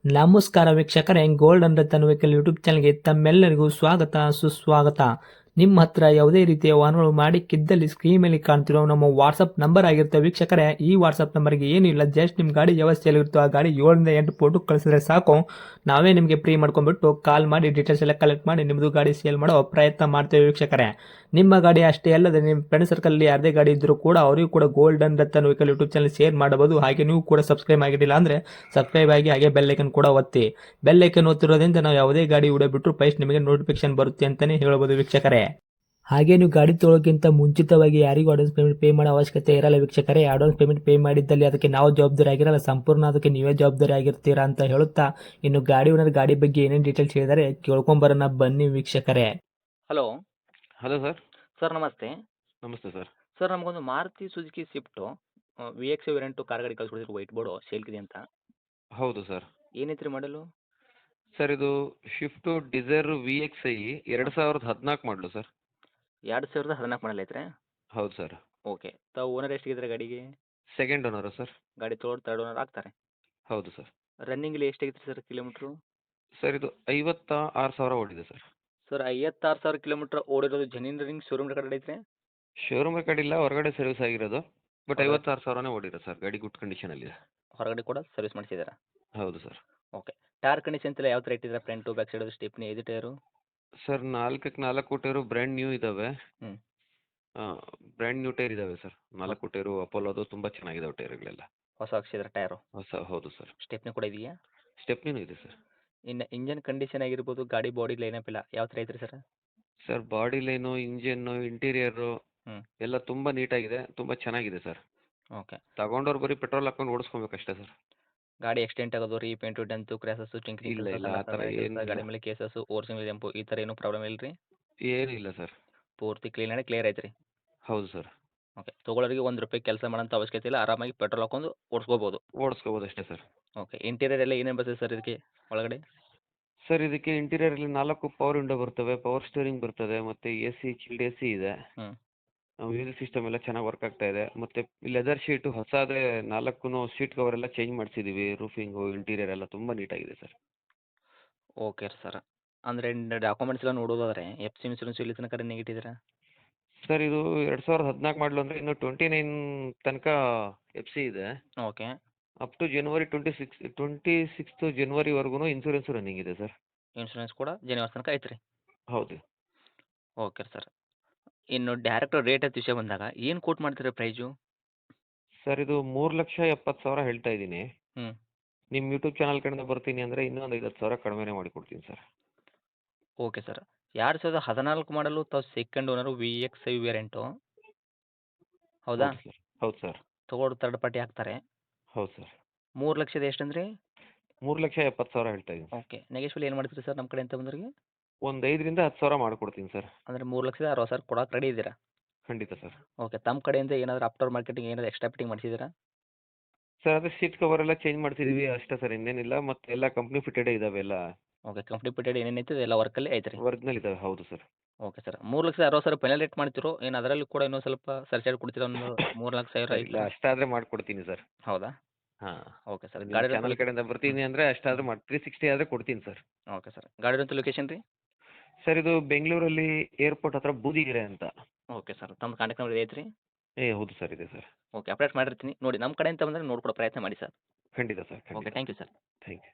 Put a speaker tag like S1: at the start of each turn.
S1: ನಮಸ್ಕಾರ ವೀಕ್ಷಕರೇ, golden Ratan vehicle YouTube ಚಾನಲ್ಗೆ ತಮ್ಮೆಲ್ಲರಿಗೂ ಸ್ವಾಗತ ಸುಸ್ವಾಗತ. ನಿಮ್ಮ ಹತ್ರ ಯಾವುದೇ ರೀತಿಯ ವಾಹನಗಳು ಮಾಡಿಕ್ಕಿದ್ದಲ್ಲಿ ಸ್ಕ್ರೀನ್ ಮೇಲೆ ಕಾಣ್ತಿರೋ ನಮ್ಮ ವಾಟ್ಸಪ್ ನಂಬರ್ ಆಗಿರುತ್ತೆ ವೀಕ್ಷಕರೇ. ಈ ವಾಟ್ಸಪ್ ನಂಬರ್ಗೆ ಏನಿಲ್ಲ, ಜಸ್ಟ್ ನಿಮ್ಮ ಗಾಡಿ ವ್ಯವಸ್ಥೆಯಲ್ಲಿರುತ್ತೋ ಆ ಗಾಡಿ 7 ರಿಂದ 8 ಫೋಟೋ ಕಳಿಸಿದ್ರೆ ಸಾಕು, ನಾವೇ ನಿಮಗೆ ಫ್ರೀ ಮಾಡ್ಕೊಂಡ್ಬಿಟ್ಟು ಕಾಲ್ ಮಾಡಿ ಡೀಟೇಲ್ಸ್ ಎಲ್ಲ ಕಲೆಕ್ಟ್ ಮಾಡಿ ನಿಮ್ಮದು ಗಾಡಿ ಸೇಲ್ ಮಾಡೋ ಪ್ರಯತ್ನ ಮಾಡ್ತೇವೆ ವೀಕ್ಷಕರೇ. ನಿಮ್ಮ ಗಾಡಿ ಅಷ್ಟೇ ಅಲ್ಲದೆ ನಿಮ್ಮ ಫ್ರೆಂಡ್ ಸರ್ಕಲ್ ಯಾರದೇ ಗಾಡಿ ಇದ್ದರೂ ಕೂಡ ಅವರಿಗೂ ಕೂಡ golden Ratan vehicle YouTube channel share ಮಾಡಬಹುದು. ಹಾಗೆ ನೀವು ಕೂಡ ಸಬ್ಸ್ಕ್ರೈಬ್ ಆಗಿರಲಿಲ್ಲ ಅಂದರೆ ಸಬ್ಸ್ಕ್ರೈಬ್ ಆಗಿ ಹಾಗೆ ಬೆಲ್ ಐಕನ್ ಕೂಡ ಒತ್ತಿ. ಬೆಲ್ ಐಕನ್ ಒತ್ತಿರೋದ್ರಿಂದ ನಾವು ಯಾವುದೇ ಗಾಡಿ ವಿಡಿಯೋ ಬಿಟ್ಟರು ಫಸ್ಟ್ ನಿಮಗೆ ನೋಟಿಫಿಕೇಶನ್ ಬರುತ್ತೆ ಅಂತಲೇ ಹೇಳ್ಬೋದು ವೀಕ್ಷಕರೇ. ಹಾಗೆ ನೀವು ಗಾಡಿ ತೊಳೋಕ್ಕಿಂತ ಮುಂಚಿತವಾಗಿ ಯಾರಿಗೂ ಅಡ್ವಾನ್ಸ್ ಪೇಮೆಂಟ್ ಪೇ ಮಾಡೋ ಅವಶ್ಯಕತೆ ಇರಲ್ಲ ವೀಕ್ಷಕರೇ. ಅಡ್ವಾನ್ಸ್ ಪೇಮೆಂಟ್ ಪೇ ಮಾಡಿದ್ದಲ್ಲಿ ಅದಕ್ಕೆ ನಾವು ಜವಾಬ್ದಾರಿ ಆಗಿರಲ್ಲ, ಸಂಪೂರ್ಣ ಅದಕ್ಕೆ ನೀವೇ ಜವಾಬ್ದಾರಿ ಆಗಿರ್ತೀರಾ ಅಂತ ಹೇಳುತ್ತಾ, ಇನ್ನು ಗಾಡಿ ಓನರ್ ಗಾಡಿ ಬಗ್ಗೆ ಏನೇನು ಡೀಟೇಲ್ಸ್ ಹೇಳಿದರೆ ಕೇಳ್ಕೊಂಬರೋಣ ಬನ್ನಿ ವೀಕ್ಷಕರೇ.
S2: Hello
S3: hello sir.
S2: ಸರ್, ನಮಸ್ತೆ.
S3: ನಮಸ್ತೆ ಸರ್.
S2: ಸರ್, ನಮಗೊಂದು Maruti Suzuki Swift V X variant car ಗಾಡಿ ಕಳಿಸ್ಕೊಡಿದ್ರು, ವೈಟ್ ಬೋರ್ಡು ಸೇಲ್ಗಿದೆ ಅಂತ.
S3: ಹೌದು ಸರ್.
S2: ಏನೈತ್ರಿ ಮಾಡಲು?
S3: ಸರ್ ಇದು Swift Dzire V X I 2014 ಮಾಡಲು ಸರ್.
S2: 2014 ಮಾಡಲ್ ಐತ್ರಿ?
S3: ಹೌದು ಸರ್.
S2: ಓಕೆ. ತಾವು ಓನರ್ ಎಷ್ಟಿದ್ರೆ ಗಾಡಿಗೆ?
S3: Second owner sir.
S2: ಗಾಡಿ ತೊಗೊಂಡು ತರ್ಡ್ ಓನರ್ ಆಗ್ತಾರೆ.
S3: ಹೌದು ಸರ್.
S2: ರನ್ನಿಂಗಲ್ಲಿ ಎಷ್ಟಾಗಿತ್ತು ಸರ್ ಕಿಲೋಮೀಟ್ರು?
S3: ಸರ್ ಇದು 56,000 ಓಡಿದೆ ಸರ್.
S2: ಸರ್, 56,000 ಕಿಲೋಮೀಟ್ರ್ ಓಡಿರೋದು ಜೆನ್ಯೂನ್ ರನ್ನಿಂಗ್ ಶೋರೂಮ್ ರೆಕಾರ್ಡ್ ಐತ್ರಿ?
S3: ಶೋರೂಮ್ ರೆಕಾರ್ಡ್ ಇಲ್ಲ, ಹೊರಗಡೆ ಸರ್ವಿಸ್ ಆಗಿರೋದು. ಬಟ್
S2: ಹೊರಗಡೆ?
S3: 56,000ನೇ ಓಡಿರೋ ಸರ್. ಗಾಡಿ ಗುಡ್ ಕಂಡೀಷನಲ್ಲಿದೆ.
S2: ಹೊರಗಡೆ ಕೂಡ ಸರ್ವಿಸ್ ಮಾಡಿಸಿದ್ದೀರಾ?
S3: ಹೌದು ಸರ್.
S2: ಓಕೆ. ಟೈರ್ ಕಂಡೀಷನ್ಸ್ ಎಲ್ಲ ಯಾವ ಥರ ಇಟ್ಟಿದ್ದಾರೆ? ಫ್ರಂಟು ಬ್ಯಾಕ್ ಸೈಡ್ ಸ್ಟೆಪ್ನಿ ಐದು tyre?
S3: Sir 4 tyre brand new ಇದ್ದಾವೆ.
S2: ಹ್ಞೂ.
S3: ಬ್ರ್ಯಾಂಡ್ ನ್ಯೂ ಟೈರ್ ಇದ್ದಾವೆ ಸರ್. 4 ಟೈರು ಅಪೋಲೋದು ತುಂಬ ಚೆನ್ನಾಗಿದ್ದಾವೆ ಟೈರ್ಗಳೆಲ್ಲ.
S2: ಹೊಸ ಹಾಕ್ಸಿದ್ರೆ ಟೈರು?
S3: ಹೌದು ಸರ್.
S2: ಸ್ಟೆಪ್ನಿ ಕೂಡ ಇದೆಯಾ?
S3: ಸ್ಟೆಪ್ನಿನೂ ಇದೆ ಸರ್.
S2: ಇನ್ನು ಇಂಜನ್ ಕಂಡೀಷನ್ ಆಗಿರ್ಬೋದು, ಗಾಡಿ ಬಾಡಿ ಲೈನಪ್ ಇಲ್ಲ ಯಾವ ಥರ ಐತ್ರಿ sir?
S3: Sir body line, engine, interior
S2: ಹ್ಞೂ.
S3: ಎಲ್ಲ ತುಂಬ ನೀಟಾಗಿದೆ, ತುಂಬ ಚೆನ್ನಾಗಿದೆ ಸರ್.
S2: ಓಕೆ.
S3: ತಗೊಂಡವ್ರು ಬರೀ ಪೆಟ್ರೋಲ್ ಹಾಕೊಂಡು ಓಡಿಸ್ಕೊಬೇಕಷ್ಟೇ ಸರ್.
S2: ಗಾಡಿ ಎಕ್ಸ್ಟೆಂಟ್ ಆಗೋದು, ರೀಪೇಂಟು, ಡೆಂತು, ಕ್ರ್ಯಾಸಸ್ಸು, ಟಿಂಕ್ರಿಂಗ್
S3: ಇಲ್ಲ, ಇಲ್ಲ, ಆ ಥರ ಏನಿಲ್ಲ.
S2: ಗಾಡಿ ಮೇಲೆ ಕೇಸಸ್ಸು, ಓರ್ಸಿಂಗ್ ಜಂಪು ಈ ಥರ ಏನೂ ಪ್ರಾಬ್ಲಮ್ ಇಲ್ಲ ರೀ?
S3: ಏನಿಲ್ಲ ಸರ್.
S2: ಪೂರ್ತಿ ಕ್ಲೀನ್ ಆಗಿ ಕ್ಲಿಯರ್ ಐತ್ರಿ?
S3: ಹೌದು ಸರ್.
S2: ಓಕೆ. ತೊಗೊಳೋರಿಗೆ ₹1 ಕೆಲಸ ಮಾಡೋಂಥ ಅವಶ್ಯಕತೆ ಇಲ್ಲ, ಆರಾಮಾಗಿ ಪೆಟ್ರೋಲ್ ಹಾಕೊಂಡು ಓಡಿಸ್ಕೋಬೋದು.
S3: ಓಡಿಸ್ಕೋಬೋದು ಅಷ್ಟೇ ಸರ್.
S2: ಓಕೆ. ಇಂಟೀರಿಯರ್ ಎಲ್ಲ ಏನೇನು ಬರ್ತದೆ ಸರ್ ಇದಕ್ಕೆ ಒಳಗಡೆ?
S3: ಸರ್ ಇದಕ್ಕೆ ಇಂಟೀರಿಯರಲ್ಲಿ 4 ಪವರ್ ವಿಂಡೋ ಬರ್ತವೆ, ಪವರ್ ಸ್ಟೀರಿಂಗ್ ಬರ್ತದೆ, ಮತ್ತು A C, chilled A C ಇದೆ.
S2: ಹ್ಞೂ.
S3: ಮ್ಯೂಸಿಕ್ ಸಿಸ್ಟಮ್ ಎಲ್ಲ ಚೆನ್ನಾಗಿ ವರ್ಕ್ ಆಗ್ತಾ ಇದೆ. ಮತ್ತು ಲೆದರ್ ಶೀಟು ಹೊಸದೇ 4 ಸೀಟ್ ಕವರ್ ಎಲ್ಲ ಚೇಂಜ್ ಮಾಡಿಸಿದ್ದೀವಿ. ರೂಫಿಂಗು, ಇಂಟೀರಿಯರ್ ಎಲ್ಲ ತುಂಬ ನೀಟಾಗಿದೆ ಸರ್.
S2: Okay sir. ಅಂದರೆ ಡಾಕ್ಯುಮೆಂಟ್ಸ್ ಎಲ್ಲ ನೋಡೋದಾದ್ರೆ ಎಫ್ ಸಿ ಇನ್ಸೂರೆನ್ಸ್ ಇಲ್ಲಿ ತನಕ ರನ್ನಿಂಗ್ ಇಟ್ಟಿದ್ದೀರಾ?
S3: ಸರ್ ಇದು 2014 ಮಾಡಲು ಅಂದರೆ ಇನ್ನು 29 ತನಕ ಎಫ್ ಸಿ ಇದೆ.
S2: ಓಕೆ.
S3: ಅಪ್ ಟು ಜನವರಿ 26th ಜನವರಿವರೆಗೂ ಇನ್ಸೂರೆನ್ಸ್ ರನ್ನಿಂಗ್ ಇದೆ ಸರ್.
S2: ಇನ್ಸೂರೆನ್ಸ್ ಕೂಡ ಜನವರಿ ತನಕ ಐತ್ರಿ?
S3: ಹೌದು.
S2: Okay sir. ಇನ್ನು ಡೈರೆಕ್ಟ್ ರೇಟ್ ಅಂತ ವಿಷಯ ಬಂದಾಗ ಏನು ಕೋಟ್ ಮಾಡ್ತೀರಾ ಪ್ರೈಜು?
S3: ಸರ್ ಇದು 3,70,000 ಹೇಳ್ತಾ ಇದ್ದೀನಿ.
S2: ಹ್ಞೂ.
S3: ನಿಮ್ಮ ಯೂಟ್ಯೂಬ್ ಚಾನಲ್ ಕಡೆಯಿಂದ ಬರ್ತೀನಿ ಅಂದರೆ ಇನ್ನೂ ಒಂದು 50,000 ಕಡಿಮೆನೇ ಮಾಡಿಕೊಡ್ತೀನಿ ಸರ್.
S2: Okay sir. 2014 ಮಾಡಲು ತಾವು second owner V X I variant, ಹೌದಾ?
S3: ಹೌದು ಸರ್. ಹೌದು ಸರ್.
S2: ತೊಗೊಂಡು ಥರ್ಡ್ ಪಾರ್ಟಿ ಹಾಕ್ತಾರೆ.
S3: ಹೌದು ಸರ್.
S2: 3,00,000 ಎಷ್ಟಂದ್ರಿ?
S3: 3,70,000 ಹೇಳ್ತಾ ಇದ್ದೀನಿ.
S2: ಓಕೆ. ನೆಗೆಶ್ವಲ್ ಏನು ಮಾಡ್ತೀರಿ ಸರ್ ನಮ್ಮ ಕಡೆ ಅಂತ ಬಂದವ್ರಿಗೆ?
S3: ಒಂದು 5ರಿಂದ 10,000 ಮಾಡಿಕೊಡ್ತೀನಿ ಸರ್.
S2: ಅಂದರೆ 3,60,000 ಕೊಡೋಕೆ ರೆಡಿ ಇದ್ದೀರಾ?
S3: ಖಂಡಿತ ಸರ್.
S2: ಓಕೆ. ತಮ್ಮ ಕಡೆಯಿಂದ ಏನಾದರೂ ಆಫ್ಟರ್ ಮಾರ್ಕೆಟಿಂಗ್ ಏನಾದರೂ ಎಕ್ಸ್ಟ್ರಾ ಫಿಟ್ಟಿಂಗ್ ಮಾಡಿಸಿದ್ದೀರಾ?
S3: ಸರ್ ಅದೇ ಸೀಟ್ ಕವರ್ ಎಲ್ಲ ಚೇಂಜ್ ಮಾಡಿಸಿದ್ದೀವಿ ಅಷ್ಟೇ ಸರ್, ಇನ್ನೇನಿಲ್ಲ. ಮತ್ತು ಎಲ್ಲ ಕಂಪ್ನಿ ಫಿಟೆಡೇ ಇದ್ದಾವೆ, ಎಲ್ಲ
S2: ಓಕೆ. ಕಂಪ್ನಿ ಫಿಟೆಡ್ ಏನೇನೈತೆ ಎಲ್ಲ ವರ್ಕಲ್ಲಿ ಐತ್ರಿ?
S3: ಒರಿಜಿನಲ್ ಇದ್ದಾವೆ. ಹೌದು sir.
S2: Okay sir. 3,60,000 final rate ಮಾಡ್ತಿರೋ ಏನು ಅದರಲ್ಲಿ ಕೂಡ ಇನ್ನೂ ಸ್ವಲ್ಪ ಸರ್ಚಾರ್ಜ್ ಕೊಡ್ತೀರಾ? ಒಂದು 3,00,000
S3: ಇಲ್ಲ,
S2: ಐತ್ರಿ?
S3: ಅಷ್ಟಾದರೆ ಮಾಡಿಕೊಡ್ತೀನಿ ಸರ್.
S2: ಹೌದಾ?
S3: ಹಾಂ.
S2: Okay sir.
S3: ನಿಮ್ಮ
S2: ಗಾಡಿ
S3: ಚಾನಲ್ ಕಡೆಯಿಂದ ಬರ್ತೀನಿ ಅಂದರೆ ಅಷ್ಟಾದರೂ 360 ಆದರೆ ಕೊಡ್ತೀನಿ ಸರ್.
S2: Okay sir. ಗಾಡಿ ಲೊಕೇಶನ್ ರೀ?
S3: ಸರ್ ಇದು ಬೆಂಗಳೂರಲ್ಲಿ ಏರ್ಪೋರ್ಟ್ ಹತ್ರ ಬೂದಿಗೆರೆ ಅಂತ.
S2: Okay sir. ತಮ್ಮ ಕಾಂಟ್ಯಾಕ್ಟ್ ನಂಬರ್ ಐತ್ರಿ?
S3: ಹೌದು ಸರ್, ಇದೆ ಸರ್.
S2: ಓಕೆ. ಅಪ್ಡೇಟ್ ಮಾಡಿರ್ತೀನಿ ನೋಡಿ. ನಮ್ಮ ಕಡೆಯಿಂದ ಬಂದರೆ ನೋಡ್ಕೊಡೋ ಪ್ರಯತ್ನ ಮಾಡಿ ಸರ್.
S3: ಖಂಡಿತ ಸರ್,
S2: ಓಕೆ.
S3: ಖಂಡಿತ.
S2: Thank you sir.
S3: Thank you.